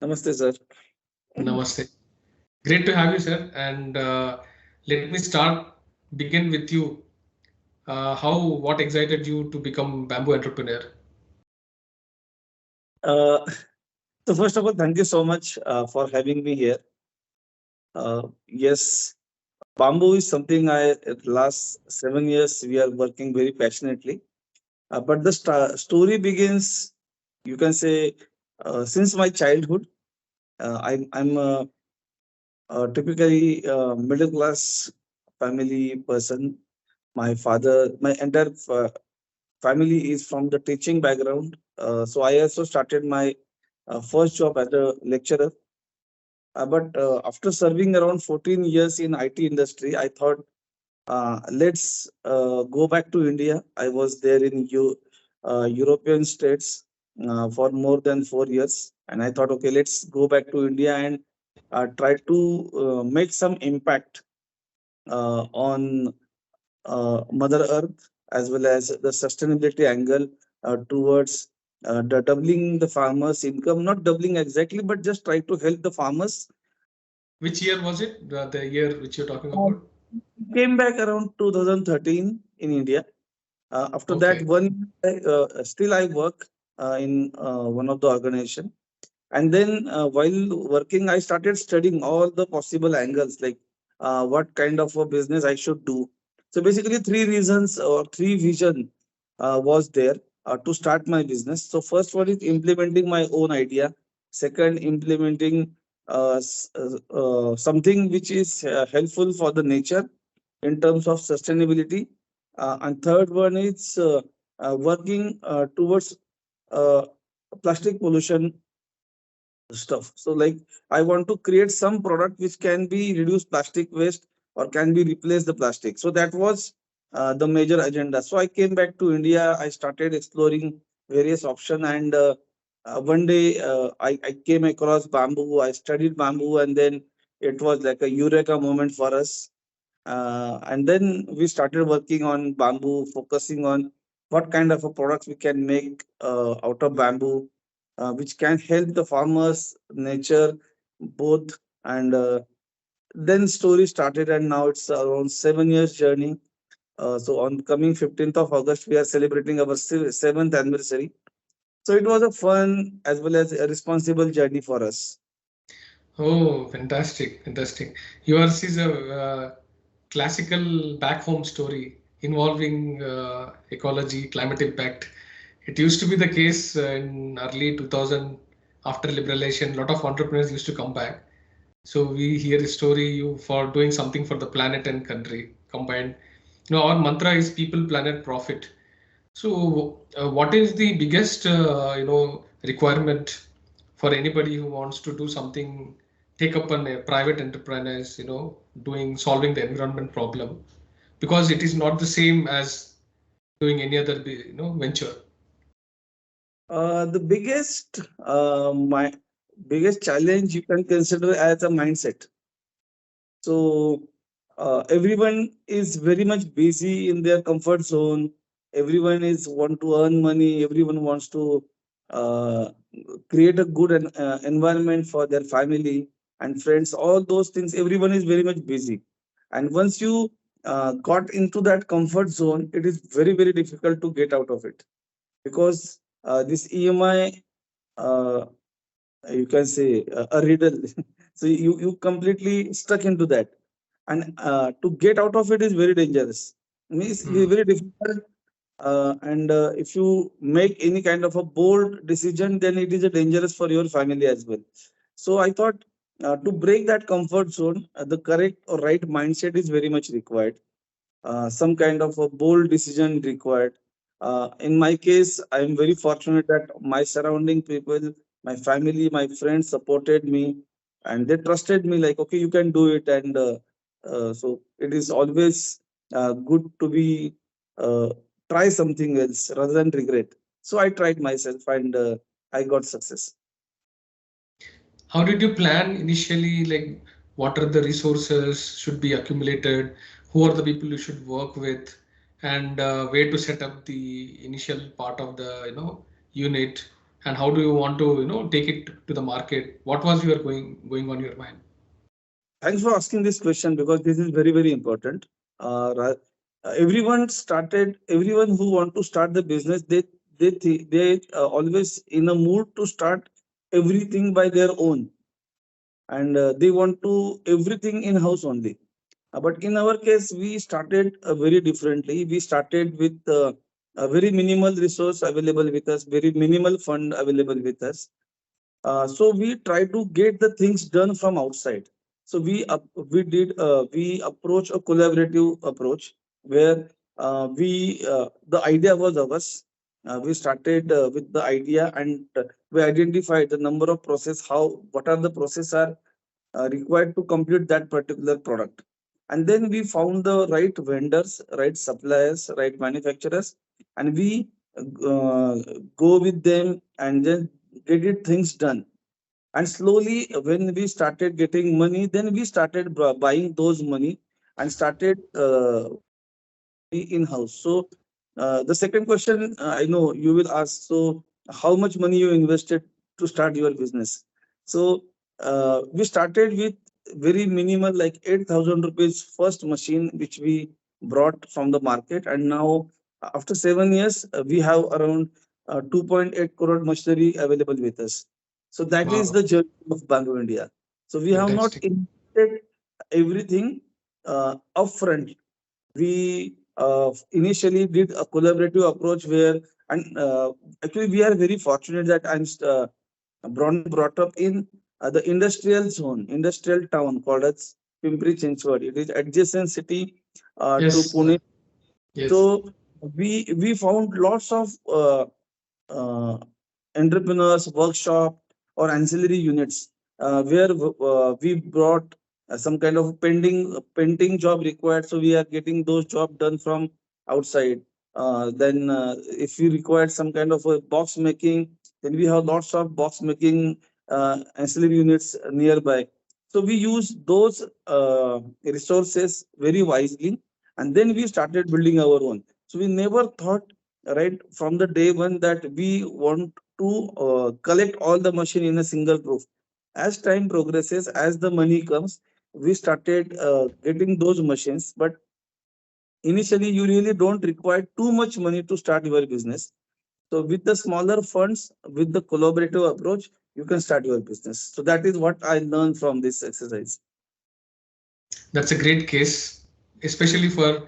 Namaste, sir. Namaste. Great to have you, sir. And let me begin with you. What excited you to become bamboo entrepreneur? Uh, so first of all, thank you so much for having me here. Yes, bamboo is something last 7 years we are working very passionately. But the story begins, you can say, since my childhood. I'm typically middle class family person. My father, my entire family is from the teaching background. So I also started my first job as a lecturer. But after serving around 14 years in IT industry, I thought, let's go back to India. I was there in European states for more than 4 years, and I thought, okay, let's go back to India and try to make some impact on Mother Earth, as well as the sustainability angle towards doubling the farmers' income. Not doubling exactly, but just try to help the farmers. Which year was it? The year which you're talking Um, about? Came back around 2013 in India. After that, Okay. still I work in one of the organization, and then while working, I started studying all the possible angles, like what kind of a business I should do. So basically, three reasons or three vision was there to start my business. So first one is implementing my own idea. Second, implementing something which is helpful for the nature in terms of sustainability. And third one is working towards uh, plastic pollution stuff. So like I want to create some product which can be reduce plastic waste or can be replace the plastic. So that was the major agenda. So I came back to India. I started exploring various options, and one day I came across bamboo. I studied bamboo, and then it was like a eureka moment for us. And then we started working on bamboo, focusing on what kind of a products we can make out of bamboo, which can help the farmers, nature, both. And then story started, and now it's around 7 years journey. So on coming 15th of August, we are celebrating our seventh anniversary. So it was a fun as well as a responsible journey for us. Oh, fantastic, fantastic. Yours is a classical back home story involving ecology, climate impact. It used to be the case in early 2000 after liberalization. A lot of entrepreneurs used to come back. So we hear a story you for doing something for the planet and country combined. Our mantra is people, planet, profit. So, what is the biggest requirement for anybody who wants to do something, take up on a private enterprise, doing solving the environment problem, because it is not the same as doing any other venture. The my biggest challenge you can consider as a mindset. So everyone is very much busy in their comfort zone. Everyone is want to earn money. Everyone wants to uh, create a good environment for their family and friends. All those things. Everyone is very much busy, and once you got into that comfort zone, it is very difficult to get out of it, because this EMI, uh, you can say a riddle. So you completely stuck into that, and to get out of it is very dangerous. Means it is Hmm. very difficult. And if you make any kind of a bold decision, then it is a dangerous for your family as well. So I thought, to break that comfort zone, the correct or right mindset is very much required. Some kind of a bold decision required. In my case, I am very fortunate that my surrounding people, my family, my friends supported me, and they trusted me. Like, okay, you can do it, and so it is always good to be uh, try something else rather than regret. So I tried myself, and I got success. How did you plan initially? Like, what are the resources should be accumulated? Who are the people you should work with? And where to set up the initial part of the unit? and how do you want to take it to the market? What was your going on your mind? Thanks for asking this question because this is very, very important. Everyone who want to start the business, they always in a mood to start everything by their own, and they want to everything in house only. But in our case, we started very differently. We started with a very minimal resource available with us, very minimal fund available with us. So we try to get the things done from outside. So we approach a collaborative approach where we the idea was ours. We started with the idea, and we identified the number of process, how what are the process are required to complete that particular product. And then we found the right vendors, right suppliers, right manufacturers, and we uh, go with them and then get it things done. And slowly, when we started getting money, then we started buying those money and started working fully in house. So the second question, I know you will ask, so how much money you invested to start your business? So we started with very minimal, like 8,000 rupees first machine, which we brought from the market. And now, after 7 years, we have around 2.8 crore machinery available with us. So that is Wow, the journey of Bangalore, India. So we have not fantastic. invested everything upfront. We initially did a collaborative approach where, and actually we are very fortunate that I'm brought up in the industrial zone, industrial town called as Pimpri Chinchwad. It is adjacent city to Yes, Pune. yes, So we found lots of uh, entrepreneurs workshop or ancillary units where we brought some kind of painting job required, so we are getting those job done from outside. Then if we required some kind of a box making, then we have lots of box making ancillary units nearby. So we use those resources very wisely, and then we started building our own. So we never thought right from the day one that we want to collect all the machine in a single proof. As time progresses, as the money comes, we started getting those machines. But initially, you really don't require too much money to start your business. So with the smaller funds, with the collaborative approach, you can start your business. So that is what I learned from this exercise. that's a great case, especially for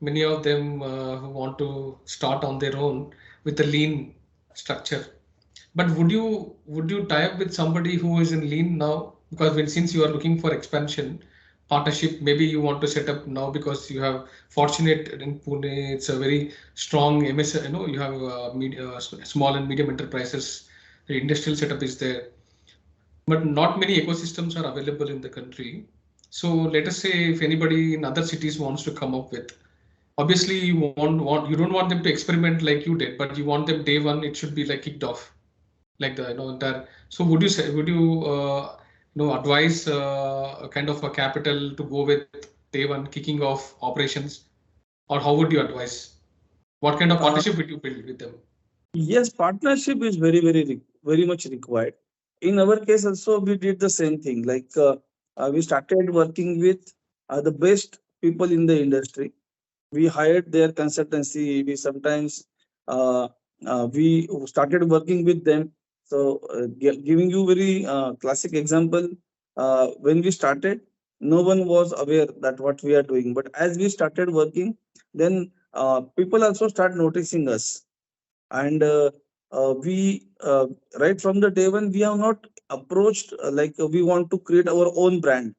many of them who want to start on their own with a lean structure. But would you tie up with somebody who is in lean now? Because since you are looking for expansion, partnership, maybe you want to set up now because you have fortunate in Pune. It's a very strong MS. You have small and medium enterprises. The industrial setup is there, but not many ecosystems are available in the country. So let us say if anybody in other cities wants to come up with, obviously you don't want them to experiment like you did, but you want them day one. It should be like kicked off like the entire. So would you advise a kind of a capital to go with day one kicking off operations, or how would you advise? What kind of Uh, partnership would you build with them? yes, partnership is very much required. In our case, also we did the same thing. Like we started working with the best people in the industry. We hired their consultancy. We sometimes we started working with them. So giving you very classic example, when we started, no one was aware that what we are doing. But as we started working, then people also start noticing us. And we right from the day when we have not approached like we want to create our own brand.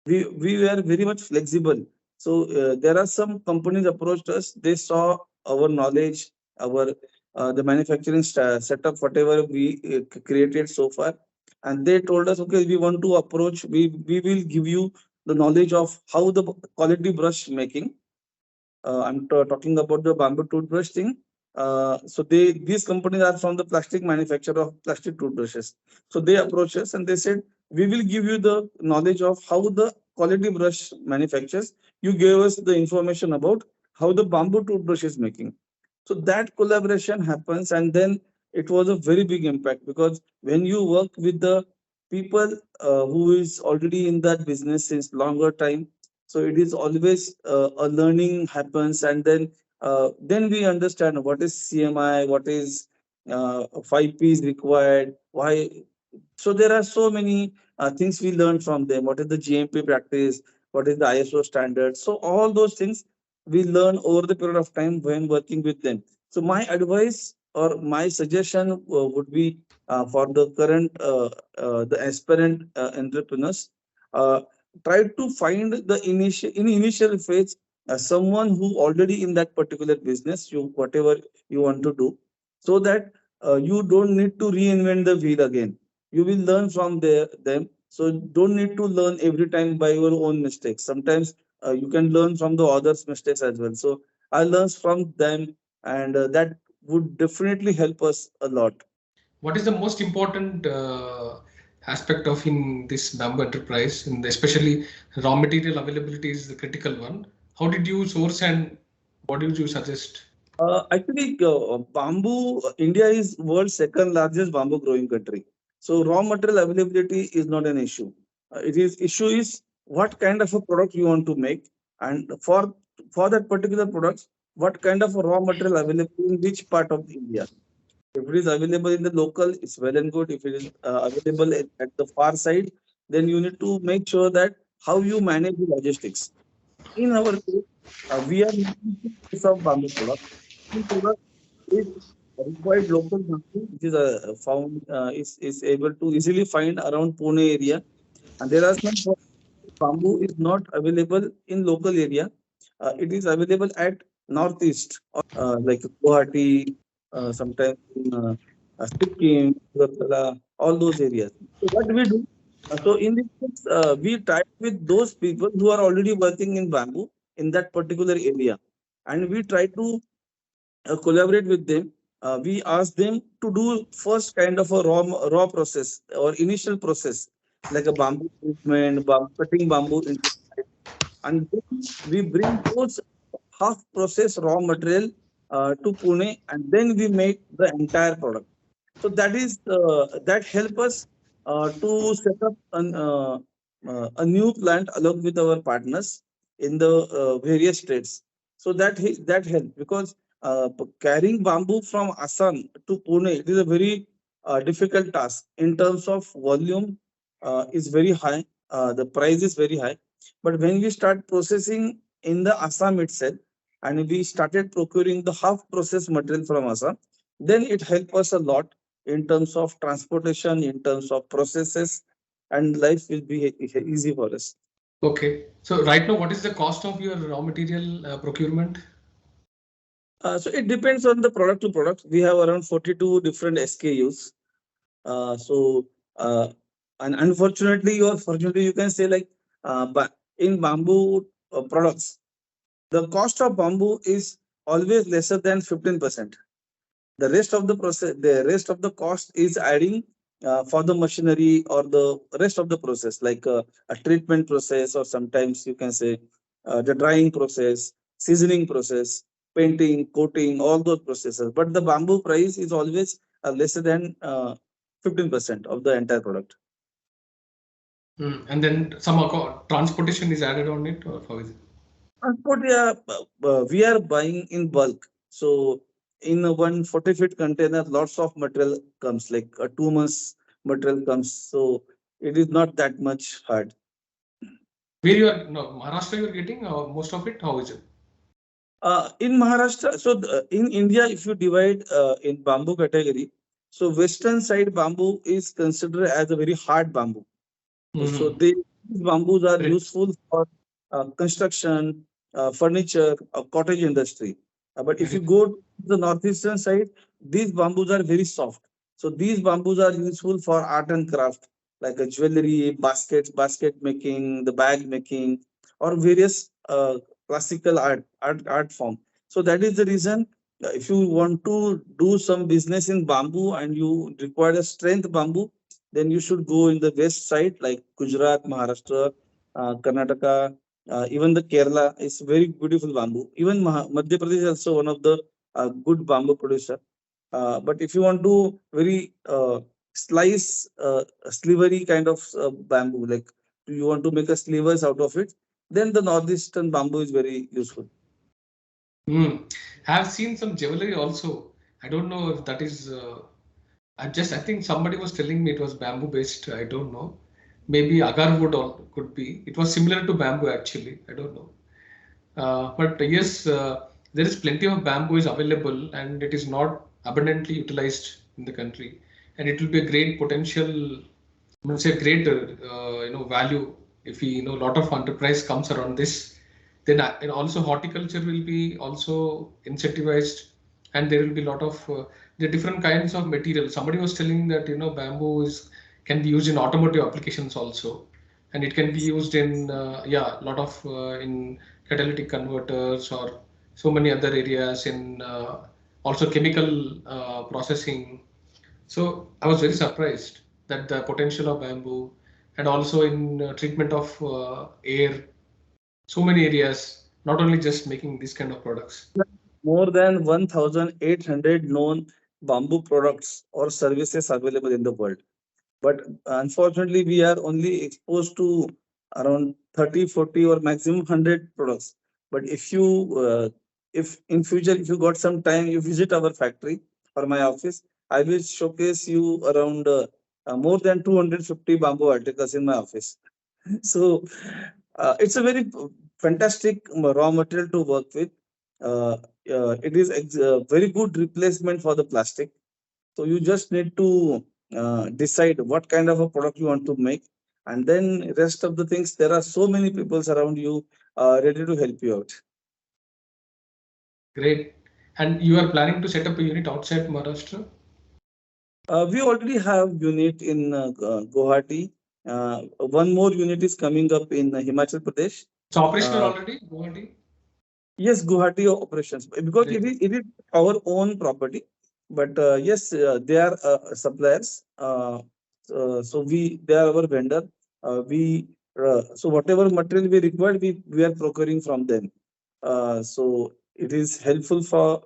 We were very much flexible. So there are some companies approached us. They saw our knowledge, our the manufacturing setup, whatever we created so far, and they told us, okay, we want to approach, we will give you the knowledge of how the quality brush making. Talking about the bamboo toothbrush thing. So these companies are from the plastic manufacturer of plastic toothbrushes. So they approach us and they said, we will give you the knowledge of how the quality brush manufactures. You gave us the information about how the bamboo toothbrush is making. So that collaboration happens, and then it was a very big impact, because when you work with the people who is already in that business since longer time, so it is always a learning happens, and then we understand what is CMI, what is 5P is required, why. So there are so many things we learn from them. What is the GMP practice? What is the ISO standard? So all those things we learn over the period of time when working with them. So my advice or my suggestion would be for the current the aspirant entrepreneurs. Uh, Try to find the initial phase someone who already in that particular business, you whatever you want to do, so that you don't need to reinvent the wheel again. You will learn from them, so don't need to learn every time by your own mistakes. Sometimes you can learn from the others mistakes as well. So I learn from them, and that would definitely help us a lot. What is the most important aspect of in this bamboo enterprise, and especially raw material availability is the critical one. How did you source and what did you suggest? Actually, bamboo, India is world's second largest bamboo growing country. So raw material availability is not an issue. It is issue is what kind of a product you want to make, and for that particular product, what kind of a raw material available in which part of India. If it is available in the local, it's well and good. If it is available at the far side, then you need to make sure that how you manage the logistics. In our case, we are making two types of bamboo product. One product is required local bamboo, which is found is able to easily find around Pune area, and there are some bamboo is not available in local area. It is available at northeast, like Guwahati, sometimes in Sikkim, Agartala, all those areas. So what we do? So in this case, we tie with those people who are already working in bamboo in that particular area, and we try to collaborate with them. We ask them to do first kind of a raw process or initial process, like a bamboo treatment, cutting bamboo into type. And then we bring those half processed raw material to Pune, and then we make the entire product. So that help us to set up a new plant along with our partners in the various states. So that help, because carrying bamboo from Assam to Pune, it is a very difficult task in terms of volume. Is very high. The price is very high. But when we start processing in the Assam itself, and we started procuring the half processed material from Assam, then it helps us a lot in terms of transportation, in terms of processes, and life will be easy for us. Okay. So right now, what is the cost of your raw material procurement? So it depends on the product to product. We have around 42 different SKUs. So and unfortunately or fortunately, you can say, like, but in bamboo products, the cost of bamboo is always lesser than 15%. The rest of the cost is adding for the machinery or the rest of the process, like a treatment process, or sometimes you can say the drying process, seasoning process, painting, coating, all those processes. But the bamboo price is always lesser than 15% of the entire product. And then some transportation is added on it, or how is it? Transport, yeah, we are buying in bulk. So in a 140 feet container, lots of material comes, like a 2 months material comes. So it is not that much hard. Where you are, no, Maharashtra you are getting most of it? How is it? In Maharashtra, so in India, if you divide in bamboo category, so western side bamboo is considered as a very hard bamboo. So Mm-hmm. these bamboos are Great. useful for construction, furniture, cottage industry. But if Very you go to the northeastern side, these bamboos are very soft. So these bamboos are useful for art and craft, like a jewelry, baskets, basket making, the bag making, or various classical art form. So that is the reason, if you want to do some business in bamboo and you require a strength bamboo, then you should go in the west side, like Gujarat, Maharashtra, Karnataka, even the Kerala is very beautiful bamboo. Even Madhya Pradesh is also one of the good bamboo producer. But if you want to very slice slivery kind of bamboo, like you want to make a slivers out of it, then the northeastern bamboo is very useful. Hmm. I've seen some jewelry also. I don't know if that is. I think somebody was telling me it was bamboo based. I don't know. Maybe agar wood could be. It was similar to bamboo actually. I don't know. But yes, there is plenty of bamboo is available and it is not abundantly utilized in the country. And it will be a great potential, I mean, say great, value if we, a lot of enterprise comes around this. Then and also horticulture will be also incentivized, and there will be a lot of the different kinds of material. Somebody was telling that bamboo is can be used in automotive applications also, and it can be used in a lot of in catalytic converters or so many other areas in also chemical processing. So I was very surprised that the potential of bamboo and also in treatment of air, so many areas, not only just making these kind of products. More than 1,800 known bamboo products or services available in the world. But unfortunately, we are only exposed to around 30, 40, or maximum 100 products. But if in future, if you got some time, you visit our factory or my office, I will showcase you around more than 250 bamboo articles in my office. So it's a very fantastic raw material to work with. Uh, it is very good replacement for the plastic. So you just need to decide what kind of a product you want to make, and then rest of the things. There are so many people around you ready to help you out. Great. And you are planning to set up a unit outside Maharashtra? We already have unit in Guwahati. One more unit is coming up in Himachal Pradesh. It's operational Uh, already, Guwahati? Yes, Guwahati operations, because Great. it is our own property. But yes, they are suppliers. So they are our vendor. So whatever material we require, we are procuring from them. So it is helpful for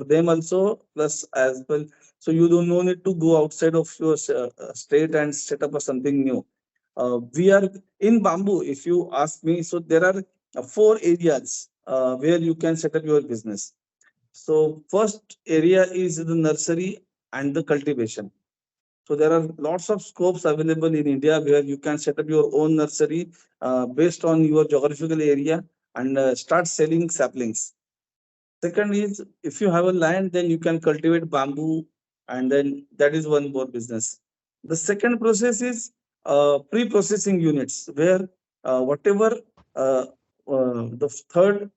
them also, plus as well. So you don't no need to go outside of your state and set up something new. We are in bamboo. If you ask me, so there are four areas where you can set up your business. So first area is the nursery and the cultivation. So there are lots of scopes available in India where you can set up your own nursery based on your geographical area and start selling saplings. Second is, if you have a land, then you can cultivate bamboo, and then that is one more business. The second process is pre-processing units, where whatever uh, the third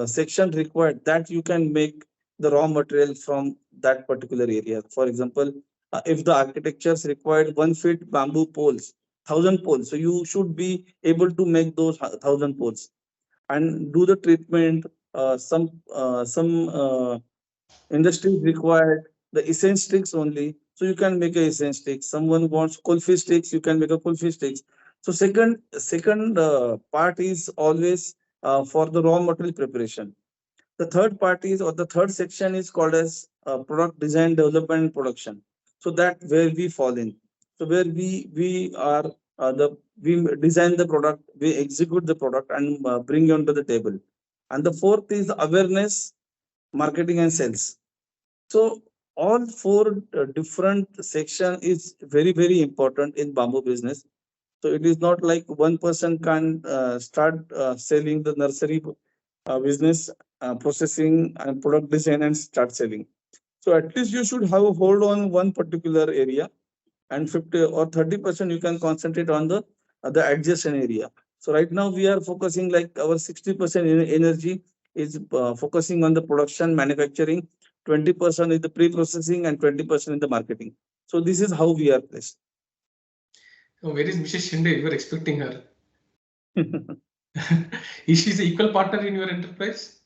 section required, that you can make the raw material from that particular area. For example, if the architectures required 1 feet bamboo poles, 1,000 poles, so you should be able to make those 1,000 poles and do the treatment. Some industries required the essence sticks only, so you can make a essence stick. Someone wants kulfi sticks, you can make a kulfi sticks. So second part is always for the raw material preparation. The third part is, or the third section is called as product design, development, and production. So that where we fall in. So where we are the we design the product, we execute the product, and bring it onto the table. And the fourth is awareness, marketing, and sales. So all four different section is very important in bamboo business. So it is not like one person can start selling the nursery business, processing and product design, and start selling. So at least you should have a hold on one particular area, and 50 or 30% you can concentrate on the adjacent area. So right now we are focusing, like our 60% energy is focusing on the production manufacturing, 20% is the pre-processing, and 20% in the marketing. So this is how we are placed. Oh, where is Mrs. Shinde? You were expecting her. Is she the equal partner in your enterprise?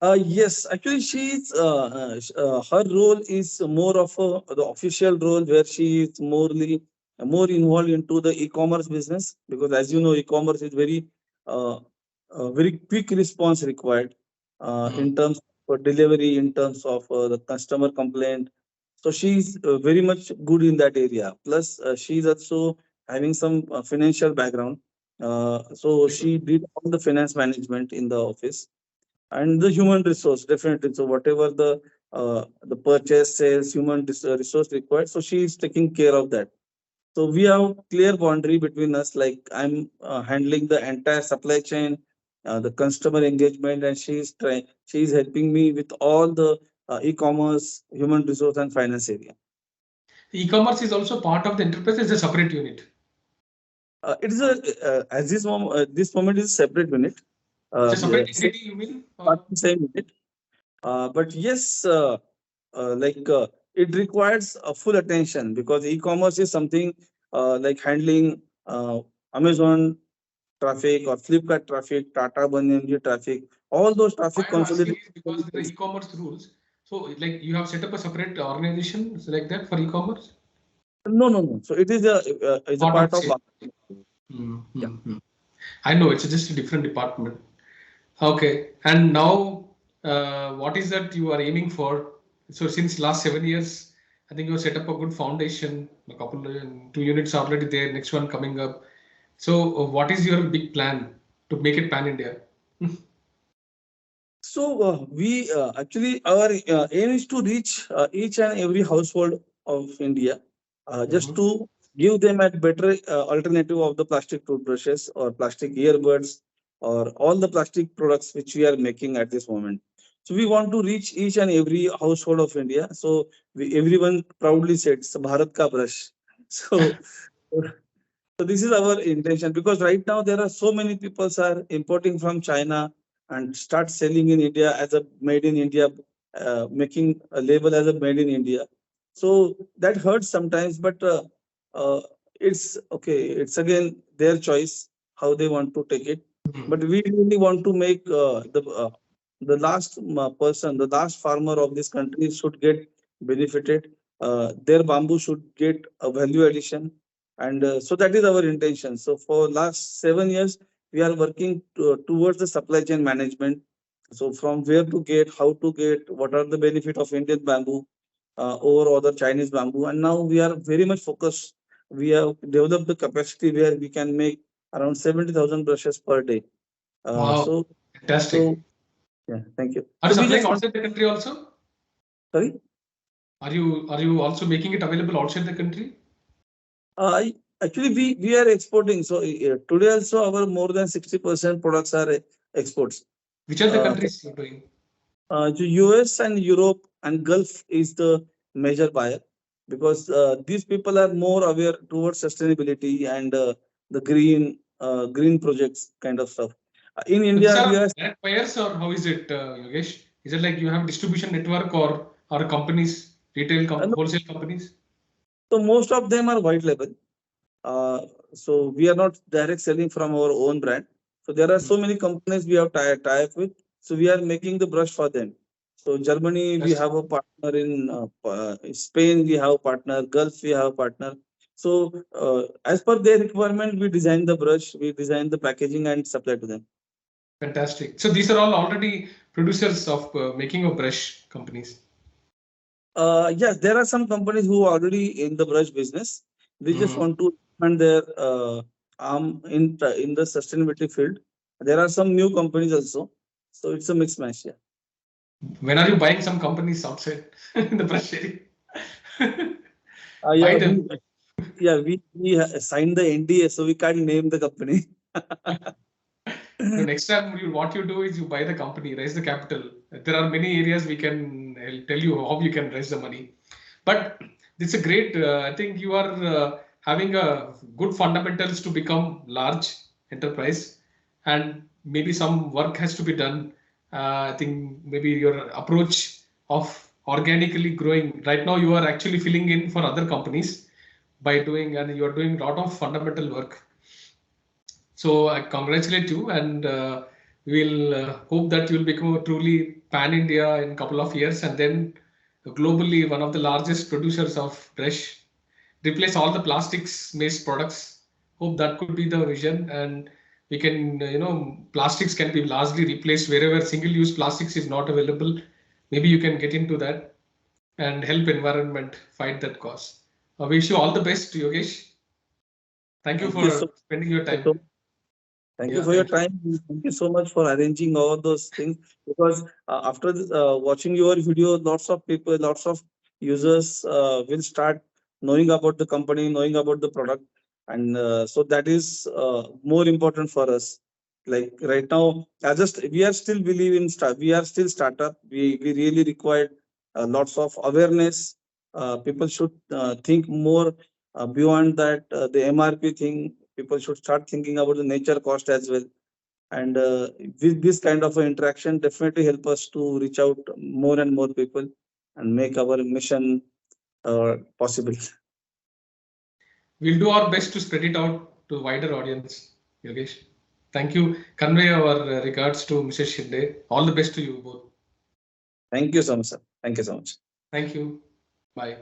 Yes, actually, her role is more of the official role, where she is more involved into the e-commerce business, because as you know, e-commerce is very quick response required Hmm. in terms. for delivery in terms of the customer complaint. So she's very much good in that area. Plus, she's also having some financial background. So Very good. she did all the finance management in the office and the human resource definitely. So whatever the purchase, sales, resource required, so she is taking care of that. So we have clear boundary between us. Like I'm handling the entire supply chain, the customer engagement, and she is helping me with all the e-commerce, human resource, and finance area. E-commerce is also part of the enterprise. It's a separate unit. It is a this moment is a separate unit. It's a Yeah, separate entity, you mean? part of the same unit. But yes, like it requires a full attention because e-commerce is something like handling Amazon traffic or Flipkart traffic, Tata Banyan traffic, all those Why traffic I'm asking consolidation. is because there are e-commerce rules. So, like, you have set up a separate organization like that for e-commerce? No, no, no. So it is a Part of part the of. same. Yeah. I know it's just a different department. Okay. And now, what is that you are aiming for? So, since last 7 years, I think you have set up a good foundation. A couple, 2 units already there. Next one coming up. So, what is your big plan to make it pan India? So we actually our aim is to reach each and every household of India, just Mhm. to give them a better alternative of the plastic toothbrushes or plastic earbuds or all the plastic products which we are making at this moment. So we want to reach each and every household of India. So everyone proudly said, "It's Bharat ka brush." So so this is our intention because right now there are so many people are importing from China and start selling in India as a made in India, making a label as a made in India. So that hurts sometimes, but uh, it's okay. It's again their choice how they want to take it. But we really want to make the last person, the last farmer of this country should get benefited. Their bamboo should get a value addition, and so that is our intention. So for last 7 years we are working towards the supply chain management. So from where to get, how to get, what are the benefit of Indian bamboo over other Chinese bamboo, and now we are very much focused. We have developed the capacity where we can make around 70,000 brushes per day. Wow, So fantastic. so yeah, thank you. Are you So we supplying just want, outside the country also? sorry. Are you also making it available outside the country? Actually, we are exporting. So today also our more than 60% products are exports. Which are the Uh, countries you're doing? to US and Europe and Gulf is the major buyer because these people are more aware towards sustainability and the green projects kind of stuff. In So these India, we are are direct buyers, or how is it, Yogesh? Is it like you have distribution network, or companies, no, wholesale companies? so most of them are white label. Uh, so we are not direct selling from our own brand. So there are Hmm. so many companies we have tie up with. So we are making the brush for them. So Germany, we Fantastic. have a partner in Spain, we have a partner, Gulf, we have a partner. So as per their requirement, we design the brush, we design the packaging and supply to them. Fantastic. So these are all already producers of making of brush companies. Yes, there are some companies who are already in the brush business. They just Mhm. want to expand their arm in the sustainability field. There are some new companies also, so it's a mixed match. Yeah, When are you buying some companies outside in the brush area? yeah, Buy them. we signed the NDA, so we can't name the company. No, next time what you do is you buy the company, raise the capital. There are many areas we can tell you how you can raise the money. But it's a great, I think you are having a good fundamentals to become large enterprise, and maybe some work has to be done. I think maybe your approach of organically growing. Right now you are actually filling in for other companies by doing, and you are doing a lot of fundamental work. So I congratulate you, and we'll hope that you'll become a truly pan India in a couple of years, and then globally one of the largest producers of brush, replace all the plastics based products. Hope that could be the vision, and we can, plastics can be largely replaced wherever single use plastics is not available. maybe you can get into that and help environment fight that cause. I wish you all the best, Yogesh. Thank you Thank you for so spending your much. time. Thank you Yeah, for your thank you. time. Thank you so much for arranging all those things. Because after this, watching your video, lots of people, lots of users will start knowing about the company, knowing about the product, and so that is more important for us. Like right now, I just we are still believe in start. We are still startup. We really require lots of awareness. People should think more beyond that. The MRP thing, people should start thinking about the nature cost as well. And with this kind of interaction definitely help us to reach out more and more people and make our mission possible. We'll do our best to spread it out to wider audience, Yogesh. Thank you. Convey our regards to Mrs. Shinde. All the best to you both. Thank you so much, sir. Thank you so much. Thank you. Bye.